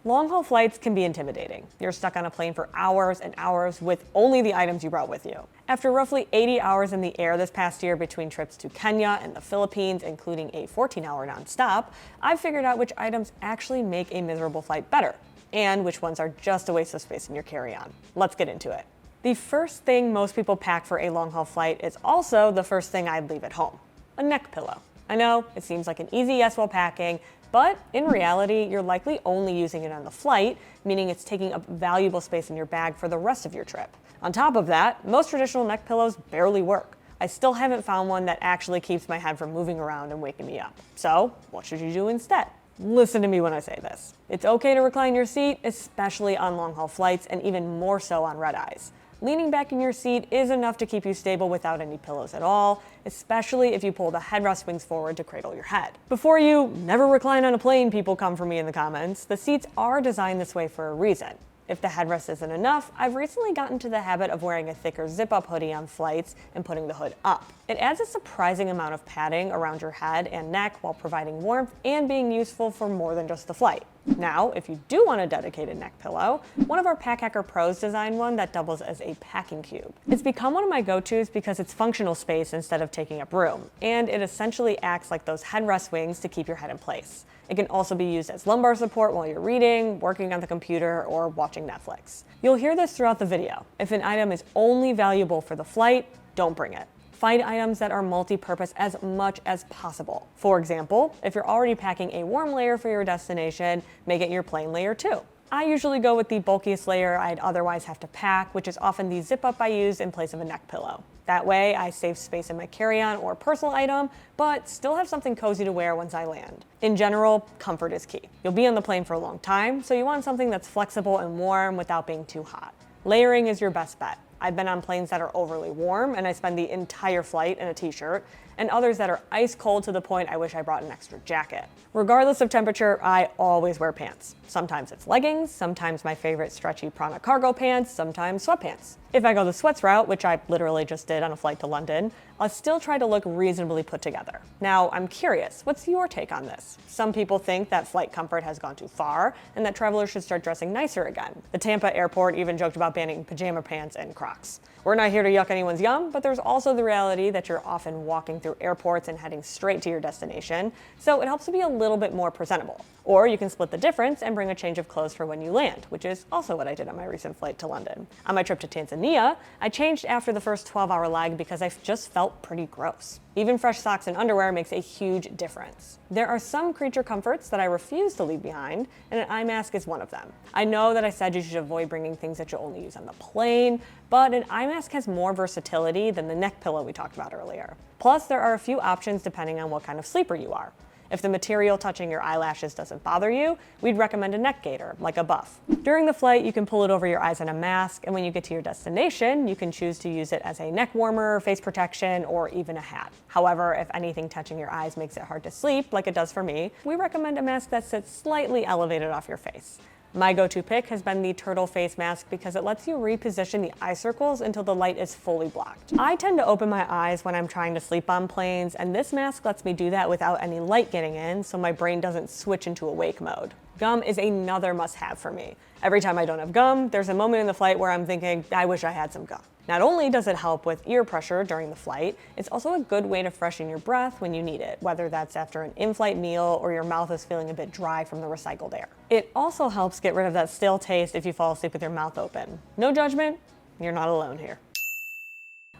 Long-haul flights can be intimidating. You're stuck on a plane for hours and hours with only the items you brought with you. After roughly 80 hours in the air this past year between trips to Kenya and the Philippines, including a 14-hour nonstop, I've figured out which items actually make a miserable flight better, and which ones are just a waste of space in your carry-on. Let's get into it. The first thing most people pack for a long-haul flight is also the first thing I'd leave at home: a neck pillow. I know, it seems like an easy yes while packing, but in reality, you're likely only using it on the flight, meaning it's taking up valuable space in your bag for the rest of your trip. On top of that, most traditional neck pillows barely work. I still haven't found one that actually keeps my head from moving around and waking me up. So, what should you do instead? Listen to me when I say this. It's okay to recline your seat, especially on long-haul flights, and even more so on red-eyes. Leaning back in your seat is enough to keep you stable without any pillows at all, especially if you pull the headrest wings forward to cradle your head. Before you never recline on a plane, people come for me in the comments, the seats are designed this way for a reason. If the headrest isn't enough, I've recently gotten to the habit of wearing a thicker zip-up hoodie on flights and putting the hood up. It adds a surprising amount of padding around your head and neck while providing warmth and being useful for more than just the flight. Now, if you do want a dedicated neck pillow, one of our Pack Hacker Pros designed one that doubles as a packing cube. It's become one of my go-tos because it's functional space instead of taking up room, and it essentially acts like those headrest wings to keep your head in place. It can also be used as lumbar support while you're reading, working on the computer, or watching Netflix. You'll hear this throughout the video. If an item is only valuable for the flight, don't bring it. Find items that are multi-purpose as much as possible. For example, if you're already packing a warm layer for your destination, make it your plain layer too. I usually go with the bulkiest layer I'd otherwise have to pack, which is often the zip-up I use in place of a neck pillow. That way, I save space in my carry-on or personal item, but still have something cozy to wear once I land. In general, comfort is key. You'll be on the plane for a long time, so you want something that's flexible and warm without being too hot. Layering is your best bet. I've been on planes that are overly warm and I spend the entire flight in a t-shirt, and others that are ice cold to the point I wish I brought an extra jacket. Regardless of temperature, I always wear pants. Sometimes it's leggings, sometimes my favorite stretchy Prana cargo pants, sometimes sweatpants. If I go the sweats route, which I literally just did on a flight to London, I'll still try to look reasonably put together. Now, I'm curious, what's your take on this? Some people think that flight comfort has gone too far and that travelers should start dressing nicer again. The Tampa airport even joked about banning pajama pants and Crocs. We're not here to yuck anyone's yum, but there's also the reality that you're often walking through airports and heading straight to your destination, so it helps to be a little bit more presentable. Or you can split the difference and bring a change of clothes for when you land, which is also what I did on my recent flight to London. On my trip to Tanzania, I changed after the first 12-hour leg because I just felt pretty gross. Even fresh socks and underwear makes a huge difference. There are some creature comforts that I refuse to leave behind, and an eye mask is one of them. I know that I said you should avoid bringing things that you'll only use on the plane, but an eye mask has more versatility than the neck pillow we talked about earlier. Plus, there are a few options depending on what kind of sleeper you are. If the material touching your eyelashes doesn't bother you, we'd recommend a neck gaiter, like a buff. During the flight, you can pull it over your eyes on a mask, and when you get to your destination, you can choose to use it as a neck warmer, face protection, or even a hat. However, if anything touching your eyes makes it hard to sleep, like it does for me, we recommend a mask that sits slightly elevated off your face. My go-to pick has been the turtle face mask because it lets you reposition the eye circles until the light is fully blocked. I tend to open my eyes when I'm trying to sleep on planes, and this mask lets me do that without any light getting in, so my brain doesn't switch into awake mode. Gum is another must-have for me. Every time I don't have gum, there's a moment in the flight where I'm thinking, I wish I had some gum. Not only does it help with ear pressure during the flight, it's also a good way to freshen your breath when you need it, whether that's after an in-flight meal or your mouth is feeling a bit dry from the recycled air. It also helps get rid of that stale taste if you fall asleep with your mouth open. No judgment, you're not alone here.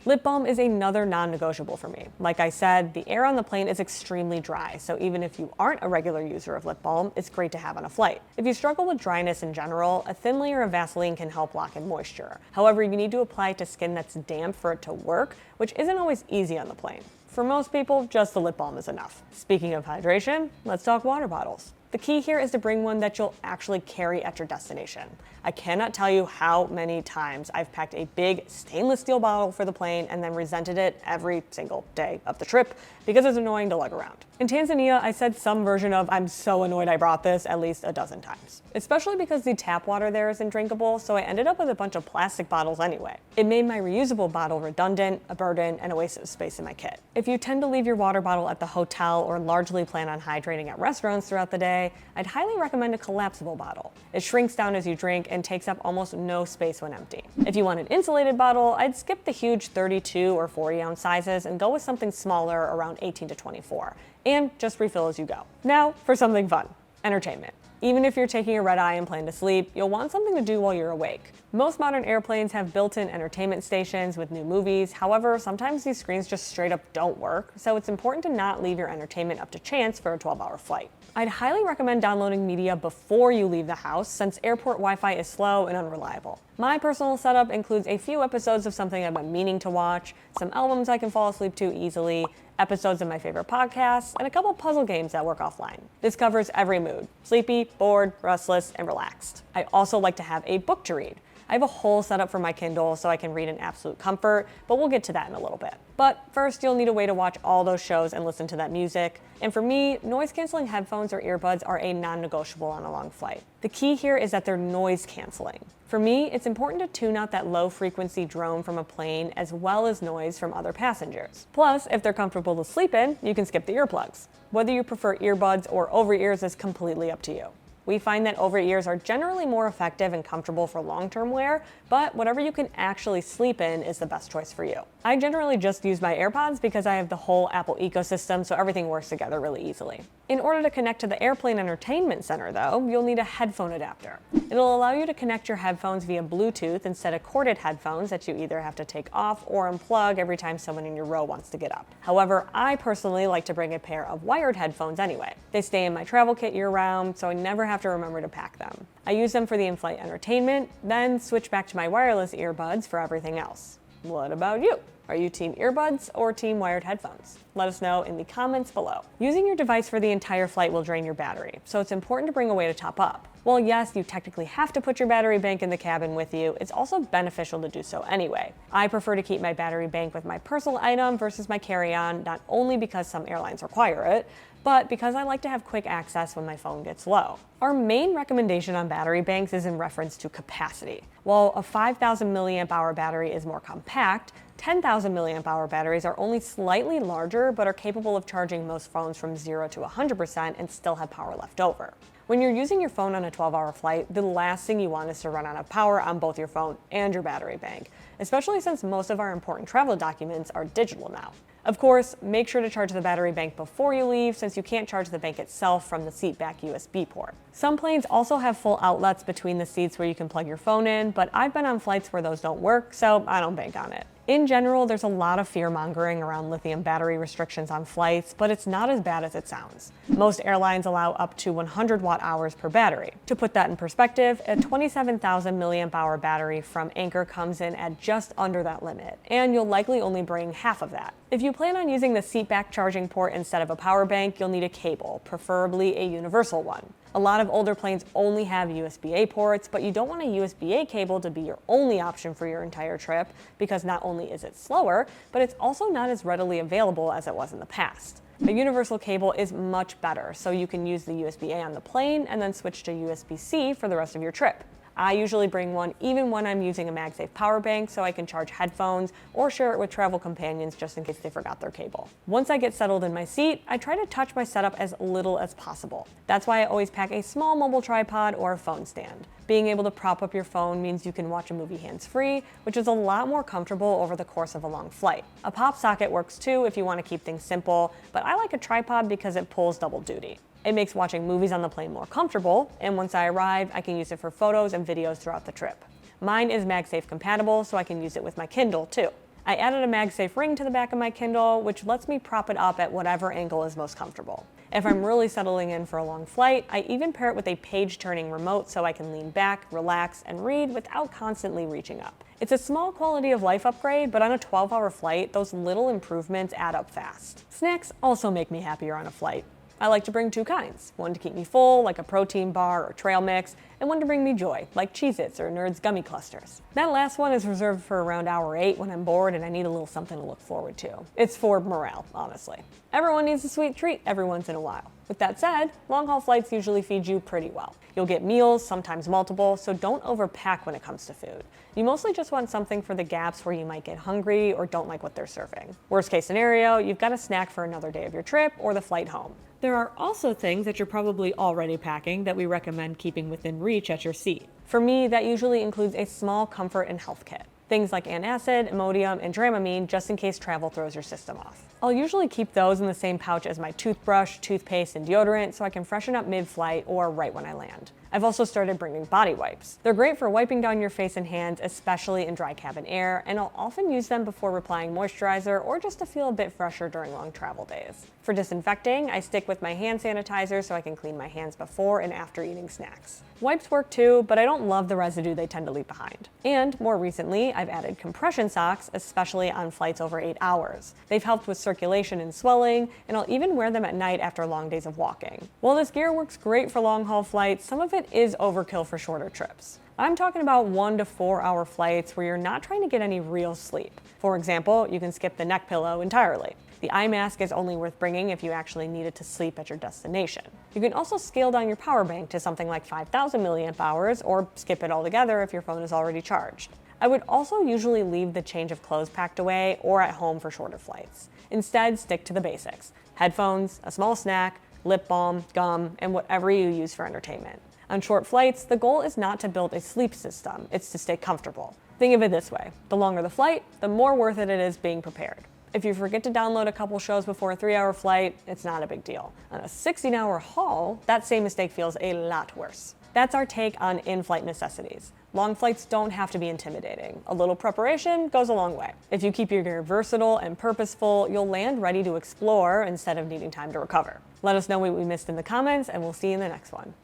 Lip balm is another non-negotiable for me. Like I said, the air on the plane is extremely dry, so even if you aren't a regular user of lip balm, it's great to have on a flight. If you struggle with dryness in general, a thin layer of Vaseline can help lock in moisture. However, you need to apply it to skin that's damp for it to work, which isn't always easy on the plane. For most people, just the lip balm is enough. Speaking of hydration, let's talk water bottles. The key here is to bring one that you'll actually carry at your destination. I cannot tell you how many times I've packed a big stainless steel bottle for the plane and then resented it every single day of the trip because it's annoying to lug around. In Tanzania, I said some version of "I'm so annoyed I brought this" at least a dozen times. Especially because the tap water there isn't drinkable, so I ended up with a bunch of plastic bottles anyway. It made my reusable bottle redundant, a burden, and a waste of space in my kit. If you tend to leave your water bottle at the hotel or largely plan on hydrating at restaurants throughout the day, I'd highly recommend a collapsible bottle. It shrinks down as you drink and takes up almost no space when empty. If you want an insulated bottle, I'd skip the huge 32 or 40 ounce sizes and go with something smaller around 18 to 24, and just refill as you go. Now for something fun, entertainment. Even if you're taking a red eye and plan to sleep, you'll want something to do while you're awake. Most modern airplanes have built-in entertainment stations with new movies. However, sometimes these screens just straight up don't work, so it's important to not leave your entertainment up to chance for a 12-hour flight. I'd highly recommend downloading media before you leave the house, since airport Wi-Fi is slow and unreliable. My personal setup includes a few episodes of something I've been meaning to watch, some albums I can fall asleep to easily, episodes of my favorite podcasts, and a couple puzzle games that work offline. This covers every mood: sleepy, bored, restless, and relaxed. I also like to have a book to read. I have a whole setup for my Kindle so I can read in absolute comfort, but we'll get to that in a little bit. But first, you'll need a way to watch all those shows and listen to that music. And for me, noise-canceling headphones or earbuds are a non-negotiable on a long flight. The key here is that they're noise canceling. For me, it's important to tune out that low-frequency drone from a plane as well as noise from other passengers. Plus, if they're comfortable to sleep in, you can skip the earplugs. Whether you prefer earbuds or over-ears is completely up to you. We find that over-ears are generally more effective and comfortable for long-term wear, but whatever you can actually sleep in is the best choice for you. I generally just use my AirPods because I have the whole Apple ecosystem, so everything works together really easily. In order to connect to the airplane entertainment center, though, you'll need a headphone adapter. It'll allow you to connect your headphones via Bluetooth instead of corded headphones that you either have to take off or unplug every time someone in your row wants to get up. However, I personally like to bring a pair of wired headphones anyway. They stay in my travel kit year-round, so I never have to remember to pack them. I use them for the in-flight entertainment, then switch back to my wireless earbuds for everything else. What about you? Are you team earbuds or team wired headphones? Let us know in the comments below. Using your device for the entire flight will drain your battery, so it's important to bring a way to top up. While yes, you technically have to put your battery bank in the cabin with you, it's also beneficial to do so anyway. I prefer to keep my battery bank with my personal item versus my carry-on, not only because some airlines require it, but because I like to have quick access when my phone gets low. Our main recommendation on battery banks is in reference to capacity. While a 5,000 milliamp hour battery is more compact, 10,000 milliamp hour batteries are only slightly larger but are capable of charging most phones from 0 to 100% and still have power left over. When you're using your phone on a 12-hour flight, the last thing you want is to run out of power on both your phone and your battery bank, especially since most of our important travel documents are digital now. Of course, make sure to charge the battery bank before you leave, since you can't charge the bank itself from the seat back USB port. Some planes also have full outlets between the seats where you can plug your phone in, but I've been on flights where those don't work, so I don't bank on it. In general, there's a lot of fear-mongering around lithium battery restrictions on flights, but it's not as bad as it sounds. Most airlines allow up to 100 watt-hours per battery. To put that in perspective, a 27,000 milliamp hour battery from Anchor comes in at just under that limit, and you'll likely only bring half of that. If you plan on using the seatback charging port instead of a power bank, you'll need a cable, preferably a universal one. A lot of older planes only have USB-A ports, but you don't want a USB-A cable to be your only option for your entire trip, because not only is it slower, but it's also not as readily available as it was in the past. A universal cable is much better, so you can use the USB-A on the plane and then switch to USB-C for the rest of your trip. I usually bring one even when I'm using a MagSafe power bank, so I can charge headphones or share it with travel companions just in case they forgot their cable. Once I get settled in my seat, I try to touch my setup as little as possible. That's why I always pack a small mobile tripod or a phone stand. Being able to prop up your phone means you can watch a movie hands-free, which is a lot more comfortable over the course of a long flight. A pop socket works too if you want to keep things simple, but I like a tripod because it pulls double duty. It makes watching movies on the plane more comfortable, and once I arrive, I can use it for photos and videos throughout the trip. Mine is MagSafe compatible, so I can use it with my Kindle too. I added a MagSafe ring to the back of my Kindle, which lets me prop it up at whatever angle is most comfortable. If I'm really settling in for a long flight, I even pair it with a page-turning remote so I can lean back, relax, and read without constantly reaching up. It's a small quality of life upgrade, but on a 12-hour flight, those little improvements add up fast. Snacks also make me happier on a flight. I like to bring two kinds, one to keep me full, like a protein bar or trail mix, and one to bring me joy, like Cheez-Its or Nerds gummy clusters. That last one is reserved for around hour 8 when I'm bored and I need a little something to look forward to. It's for morale, honestly. Everyone needs a sweet treat every once in a while. With that said, long-haul flights usually feed you pretty well. You'll get meals, sometimes multiple, so don't overpack when it comes to food. You mostly just want something for the gaps where you might get hungry or don't like what they're serving. Worst case scenario, you've got a snack for another day of your trip or the flight home. There are also things that you're probably already packing that we recommend keeping within reach at your seat. For me, that usually includes a small comfort and health kit. Things like antacid, Imodium, and Dramamine just in case travel throws your system off. I'll usually keep those in the same pouch as my toothbrush, toothpaste, and deodorant so I can freshen up mid-flight or right when I land. I've also started bringing body wipes. They're great for wiping down your face and hands, especially in dry cabin air, and I'll often use them before applying moisturizer or just to feel a bit fresher during long travel days. For disinfecting, I stick with my hand sanitizer so I can clean my hands before and after eating snacks. Wipes work too, but I don't love the residue they tend to leave behind. And more recently, I've added compression socks, especially on flights over 8 hours. They've helped with circulation and swelling, and I'll even wear them at night after long days of walking. While this gear works great for long-haul flights, some of it is overkill for shorter trips. I'm talking about 1 to 4 hour flights where you're not trying to get any real sleep. For example, you can skip the neck pillow entirely. The eye mask is only worth bringing if you actually needed to sleep at your destination. You can also scale down your power bank to something like 5,000 milliamp hours or skip it altogether if your phone is already charged. I would also usually leave the change of clothes packed away or at home for shorter flights. Instead, stick to the basics: headphones, a small snack, lip balm, gum, and whatever you use for entertainment. On short flights, the goal is not to build a sleep system, it's to stay comfortable. Think of it this way: the longer the flight, the more worth it is being prepared. If you forget to download a couple shows before a 3-hour flight, it's not a big deal. On a 16-hour haul, that same mistake feels a lot worse. That's our take on in-flight necessities. Long flights don't have to be intimidating. A little preparation goes a long way. If you keep your gear versatile and purposeful, you'll land ready to explore instead of needing time to recover. Let us know what we missed in the comments, and we'll see you in the next one.